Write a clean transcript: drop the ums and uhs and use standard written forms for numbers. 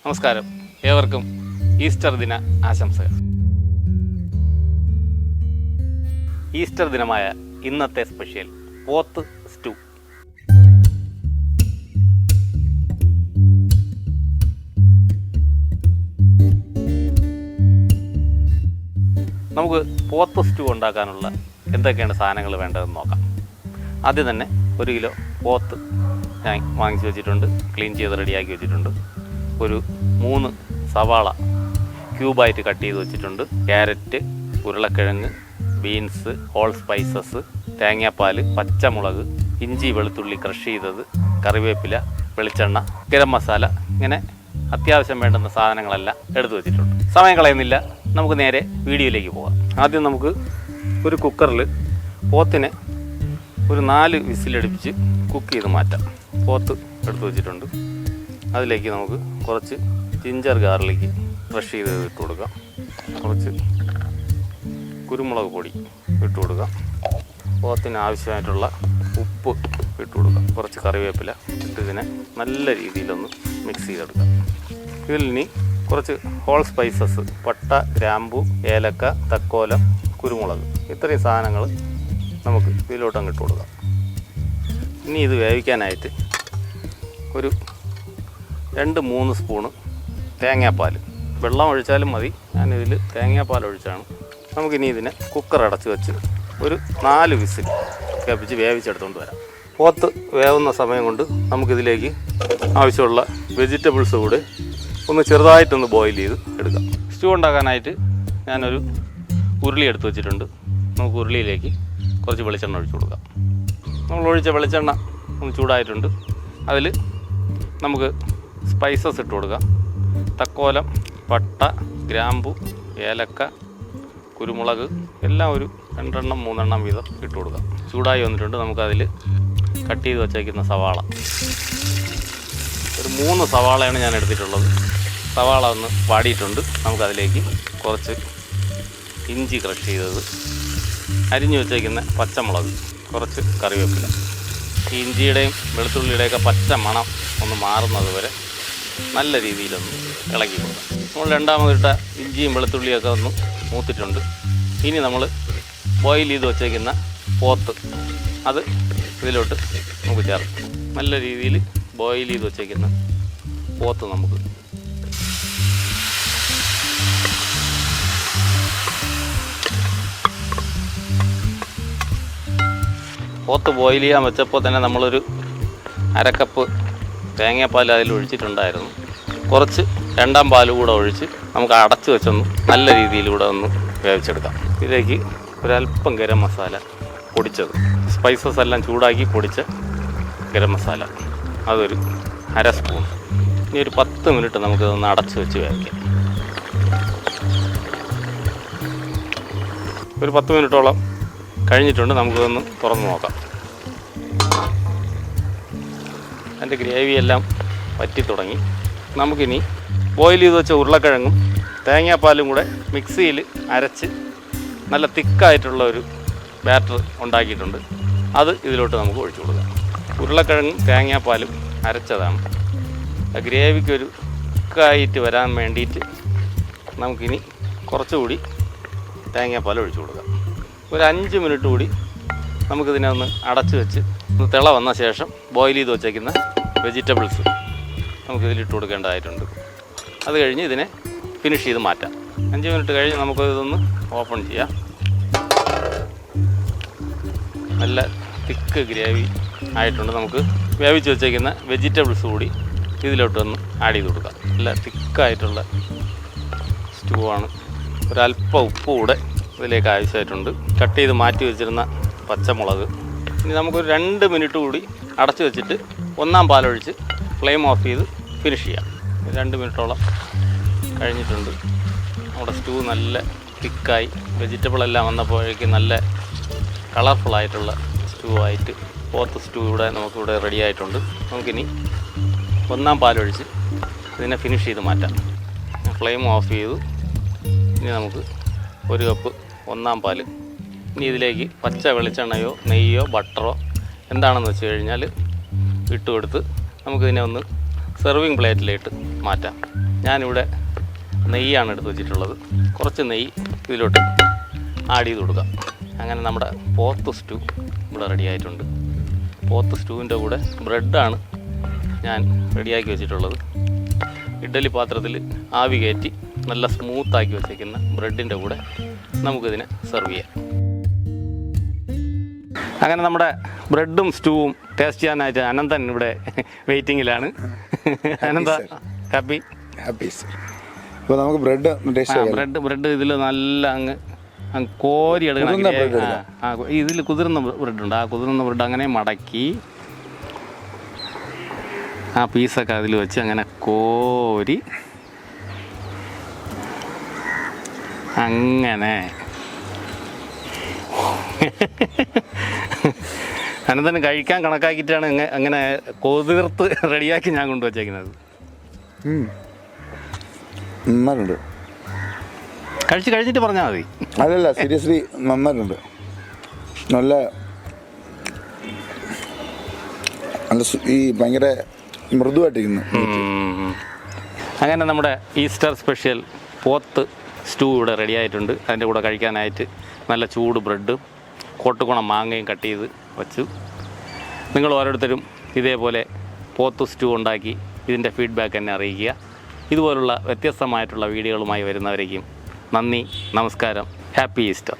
നമസ്കാരം, ഏവർക്കും ഈസ്റ്റർ ദിന ആശംസകൾ. ഈസ്റ്റർ ദിനമായ ഇന്നത്തെ സ്പെഷ്യൽ പോത്ത് സ്റ്റൂ. നമുക്ക് പോത്ത് സ്റ്റൂ ഉണ്ടാക്കാനുള്ള എന്തൊക്കെയാണ് സാധനങ്ങൾ വേണ്ടതെന്ന് നോക്കാം. ആദ്യം തന്നെ 1 കിലോ പോത്ത് ഞാൻ വാങ്ങിച്ച് വെച്ചിട്ടുണ്ട്, ക്ലീൻ ചെയ്ത് റെഡിയാക്കി വെച്ചിട്ടുണ്ട്. ഒരു 3 സവാള ക്യൂബായിട്ട് കട്ട് ചെയ്ത് വെച്ചിട്ടുണ്ട്. ക്യാരറ്റ്, ഉരുളക്കിഴങ്ങ്, ബീൻസ്, ഹോൾ സ്പൈസസ്, തേങ്ങാപ്പാൽ, പച്ചമുളക്, ഇഞ്ചി വെളുത്തുള്ളി ക്രഷ് ചെയ്തത്, കറിവേപ്പില, വെളിച്ചെണ്ണ, ഗരം മസാല, ഇങ്ങനെ അത്യാവശ്യം വേണ്ടുന്ന സാധനങ്ങളെല്ലാം എടുത്തു വെച്ചിട്ടുണ്ട്. സമയം കളയുന്നില്ല, നമുക്ക് നേരെ വീഡിയോയിലേക്ക് പോകാം. ആദ്യം നമുക്ക് ഒരു കുക്കറിൽ പോത്തിനെ ഒരു 4 വിസിലടുപ്പിച്ച് കുക്ക് ചെയ്ത് മാറ്റാം. പോത്ത് എടുത്തു വെച്ചിട്ടുണ്ട്. അതിലേക്ക് നമുക്ക് കുറച്ച് ജിഞ്ചർ ഗാർലിക്ക് ക്രഷ് ചെയ്ത് ഇട്ട് കൊടുക്കാം. കുറച്ച് കുരുമുളക് പൊടി ഇട്ട് കൊടുക്കാം. പോത്തിന് ആവശ്യമായിട്ടുള്ള ഉപ്പ് ഇട്ട് കൊടുക്കാം. കുറച്ച് കറിവേപ്പില ഇട്ട് ഇതിനെ നല്ല രീതിയിലൊന്ന് മിക്സ് ചെയ്തെടുക്കാം. ഇതിൽ ഇനി കുറച്ച് ഹോൾ സ്പൈസസ്, പട്ട, ഗ്രാമ്പു, ഏലക്ക, തക്കോലം, കുരുമുളക്, ഇത്രയും സാധനങ്ങൾ നമുക്ക് ഇതിലോട്ടങ്ങ് ഇട്ട് കൊടുക്കാം. ഇനി ഇത് വേവിക്കാനായിട്ട് ഒരു 2-3 സ്പൂണ് തേങ്ങാപ്പാൽ, വെള്ളം ഒഴിച്ചാലും മതി, ഞാനിതിൽ തേങ്ങാപ്പാൽ ഒഴിച്ചാണ്. നമുക്കിനി ഇതിനെ കുക്കർ അടച്ച് വെച്ച് ഒരു 4 വിസിൽ കേൾപ്പിച്ച് വേവിച്ചെടുത്തുകൊണ്ട് വരാം. പോത്ത് വേവുന്ന സമയം കൊണ്ട് നമുക്കിതിലേക്ക് ആവശ്യമുള്ള വെജിറ്റബിൾസ് കൂടെ ഒന്ന് ചെറുതായിട്ടൊന്ന് ബോയിൽ ചെയ്ത് എടുക്കാം. സ്റ്റൂ ഉണ്ടാക്കാനായിട്ട് ഞാനൊരു ഉരുളി എടുത്ത് വെച്ചിട്ടുണ്ട്. നമുക്ക് ഉരുളിയിലേക്ക് കുറച്ച് വെളിച്ചെണ്ണ ഒഴിച്ചു കൊടുക്കാം. നമ്മൾ ഒഴിച്ച വെളിച്ചെണ്ണ ഒന്ന് ചൂടായിട്ടുണ്ട്. അതിൽ നമുക്ക് സ്പൈസസ് ഇട്ട് കൊടുക്കാം. തക്കോലം, പട്ട, ഗ്രാമ്പു, ഏലക്ക, കുരുമുളക് എല്ലാം ഒരു 2-3 എണ്ണം വീതം ഇട്ട് കൊടുക്കാം. ചൂടായി വന്നിട്ടുണ്ട്. നമുക്കതിൽ കട്ട് ചെയ്ത് വച്ചേക്കുന്ന സവാള, ഒരു 3 സവാളയാണ് ഞാൻ എടുത്തിട്ടുള്ളത്. സവാള ഒന്ന് വാടിയിട്ടുണ്ട്. നമുക്കതിലേക്ക് കുറച്ച് ഇഞ്ചി ക്രഷ് ചെയ്തത്, അരിഞ്ഞു വെച്ചേക്കുന്ന പച്ചമുളക്, കുറച്ച് കറിവേപ്പില. ഈ ഇഞ്ചിയുടെയും വെളുത്തുള്ളിയുടെയൊക്കെ പച്ച മണം ഒന്ന് മാറുന്നത് വരെ നല്ല രീതിയിലൊന്ന് ഇളക്കി കൊടുക്കാം. നമ്മൾ രണ്ടാമതിട്ട ഇഞ്ചിയും വെളുത്തുള്ളിയൊക്കെ ഒന്ന് മൂത്തിട്ടുണ്ട്. ഇനി നമ്മൾ ബോയിൽ ചെയ്ത് വച്ചേക്കുന്ന പോത്ത് അത് ഇതിലോട്ട് നമുക്ക് ചേർക്കാം. നല്ല രീതിയിൽ ബോയിൽ ചെയ്ത് വച്ചേക്കുന്ന പോത്ത് നമുക്ക് പോത്ത് ബോയിൽ ചെയ്യാൻ വെച്ചപ്പോൾ തന്നെ നമ്മളൊരു 1/2 കപ്പ് തേങ്ങാപ്പാൽ അതിൽ ഒഴിച്ചിട്ടുണ്ടായിരുന്നു. കുറച്ച് 2ാം പാൽ കൂടെ ഒഴിച്ച് നമുക്ക് അടച്ച് വെച്ചൊന്ന് നല്ല രീതിയിലൂടെ ഒന്ന് വേവിച്ചെടുക്കാം. ഇതിലേക്ക് ഒരല്പം ഗരം മസാല പൊടിച്ചത്, സ്പൈസസ് എല്ലാം ചൂടാക്കി പൊടിച്ച ഗരം മസാല, അതൊരു 1/2 സ്പൂൺ. ഇനി ഒരു 10 മിനിറ്റ് നമുക്കിതൊന്ന് അടച്ച് വെച്ച് വേവിക്കാം. ഒരു 10 മിനിറ്റോളം കഴിഞ്ഞിട്ടുണ്ട്. നമുക്കിതൊന്ന് തുറന്ന് നോക്കാം. അതിൻ്റെ ഗ്രേവിയെല്ലാം വറ്റി തുടങ്ങി. നമുക്കിനി ബോയിൽ ചെയ്ത് വെച്ച ഉരുളക്കിഴങ്ങും തേങ്ങാപ്പാലും കൂടെ മിക്സിയിൽ അരച്ച് നല്ല തിക്കായിട്ടുള്ള ഒരു ബാറ്റർ ഉണ്ടാക്കിയിട്ടുണ്ട്. അത് ഇതിലോട്ട് നമുക്ക് ഒഴിച്ചു കൊടുക്കാം. ഉരുളക്കിഴങ്ങും തേങ്ങാപ്പാലും അരച്ചതാണ്. ഗ്രേവിക്കൊരു തിക്കായിട്ട് വരാൻ വേണ്ടിയിട്ട് നമുക്കിനി കുറച്ചുകൂടി തേങ്ങാപ്പാൽ ഒഴിച്ചു കൊടുക്കാം. ഒരു 5 മിനിറ്റ് കൂടി നമുക്കിതിനെ ഒന്ന് അടച്ച് വെച്ച് ഒന്ന് തിള വന്ന ശേഷം ബോയിൽ ചെയ്ത് വെച്ചേക്കുന്ന വെജിറ്റബിൾസ് നമുക്കിതിലിട്ട് കൊടുക്കേണ്ടതായിട്ടുണ്ട്. അത് കഴിഞ്ഞ് ഇതിനെ ഫിനിഷ് ചെയ്ത് മാറ്റാം. 5 മിനിറ്റ് കഴിഞ്ഞ് നമുക്കിതൊന്ന് ഓപ്പൺ ചെയ്യാം. നല്ല തിക്ക് ഗ്രേവി ആയിട്ടുണ്ട്. നമുക്ക് വേവിച്ച് വെച്ചേക്കുന്ന വെജിറ്റബിൾസ് കൂടി ഇതിലോട്ടൊന്ന് ആഡ് ചെയ്ത് കൊടുക്കാം. നല്ല തിക്കായിട്ടുള്ള സ്റ്റൂ ആണ്. ഒരല്പം ഉപ്പ് കൂടെ ഇതിലേക്ക് ആവശ്യമായിട്ടുണ്ട്. കട്ട് ചെയ്ത് മാറ്റി വെച്ചിരുന്ന പച്ചമുളക്. ഇനി നമുക്കൊരു 2 മിനിറ്റ് കൂടി അടച്ചു വെച്ചിട്ട് 1ാം പാലൊഴിച്ച് ഫ്ലെയിം ഓഫ് ചെയ്ത് ഫിനിഷ് ചെയ്യാം. 2 മിനിറ്റോളം കഴിഞ്ഞിട്ടുണ്ട്. നമ്മുടെ സ്റ്റൂ നല്ല തിക്കായി, വെജിറ്റബിളെല്ലാം വന്നപ്പോഴേക്കും നല്ല കളർഫുള്ളായിട്ടുള്ള സ്റ്റൂ ആയിട്ട് പോത്ത് സ്റ്റൂ ഇവിടെ നമുക്കിവിടെ റെഡി ആയിട്ടുണ്ട്. നമുക്കിനി 1ാം പാലൊഴിച്ച് ഇതിനെ ഫിനിഷ് ചെയ്ത് മാറ്റാം. ഫ്ലെയിം ഓഫ് ചെയ്തു. ഇനി നമുക്ക് 1 കപ്പ് 1ാം പാൽ. ഇനി ഇതിലേക്ക് പച്ച വെളിച്ചെണ്ണയോ നെയ്യോ ബട്ടറോ എന്താണെന്ന് വെച്ച് കഴിഞ്ഞാൽ ഇട്ട് കൊടുത്ത് നമുക്കിതിനെ ഒന്ന് സെർവിങ് പ്ലേറ്റിലേക്ക് മാറ്റാം. ഞാനിവിടെ നെയ്യാണ് എടുത്ത് വെച്ചിട്ടുള്ളത്. കുറച്ച് നെയ്യ് ഇതിലോട്ട് ആഡ് ചെയ്ത് കൊടുക്കാം. അങ്ങനെ നമ്മുടെ പോത്ത് സ്റ്റൂ ഇവിടെ റെഡി ആയിട്ടുണ്ട്. പോത്ത് സ്റ്റൂവിൻ്റെ കൂടെ ബ്രെഡാണ് ഞാൻ റെഡിയാക്കി വെച്ചിട്ടുള്ളത്. ഇഡ്ഡലി പാത്രത്തിൽ ആവി കയറ്റി നല്ല സ്മൂത്താക്കി വെച്ചേക്കുന്ന ബ്രെഡിൻ്റെ കൂടെ നമുക്കിതിനെ സെർവ് ചെയ്യാം. അങ്ങനെ നമ്മുടെ ബ്രെഡും സ്റ്റൂവും ടേസ്റ്റ് ചെയ്യാനായിട്ട് അനന്തൻ ഇവിടെ വെയിറ്റിങ്ങിലാണ്. അനന്ത ഹാപ്പി? Happy sir. ഇപ്പോൾ നമുക്ക് ബ്രെഡ് ഇതിൽ നല്ല അങ്ങ് കോരി എടുക്കണം. ഇതിൽ കുതിർന്ന ബ്രെഡുണ്ട്. ആ കുതിർന്ന ബ്രെഡ് അങ്ങനെ മടക്കി ആ പീസൊക്കെ അതിൽ വെച്ച് അങ്ങനെ കോരി അങ്ങനെ അനന്തന് കഴിക്കാൻ കണക്കാക്കിയിട്ടാണ് അങ്ങനെ കൊതിർത്ത് റെഡിയാക്കി ഞാൻ കൊണ്ടുവച്ചേക്കുന്നത്. നന്നായിട്ടുണ്ട്. കഴിച്ചിട്ട് പറഞ്ഞാൽ മതി. അല്ലല്ല, സീരിയസ്ലി നന്നായിട്ടുണ്ട്. നല്ല ഈ ഭയങ്കര മൃദുവായിട്ടിരിക്കുന്നു. അങ്ങനെ നമ്മുടെ ഈസ്റ്റർ സ്പെഷ്യൽ പോത്ത് സ്റ്റൂ ഇവിടെ റെഡി ആയിട്ടുണ്ട്. അതിൻ്റെ കൂടെ കഴിക്കാനായിട്ട് നല്ല ചൂട് ബ്രെഡും കോട്ടുകുണം മാങ്ങയും കട്ട് ചെയ്ത് വച്ചു. നിങ്ങൾ ഓരോരുത്തരും ഇതേപോലെ പോത്ത് സ്റ്റൂ ഉണ്ടാക്കി ഇതിൻ്റെ ഫീഡ്ബാക്ക് എന്നെ അറിയിക്കുക. ഇതുപോലുള്ള വ്യത്യസ്തമായിട്ടുള്ള വീഡിയോകളുമായി വരുന്നവരേക്കും നന്ദി, നമസ്കാരം, ഹാപ്പി ഈസ്റ്റർ.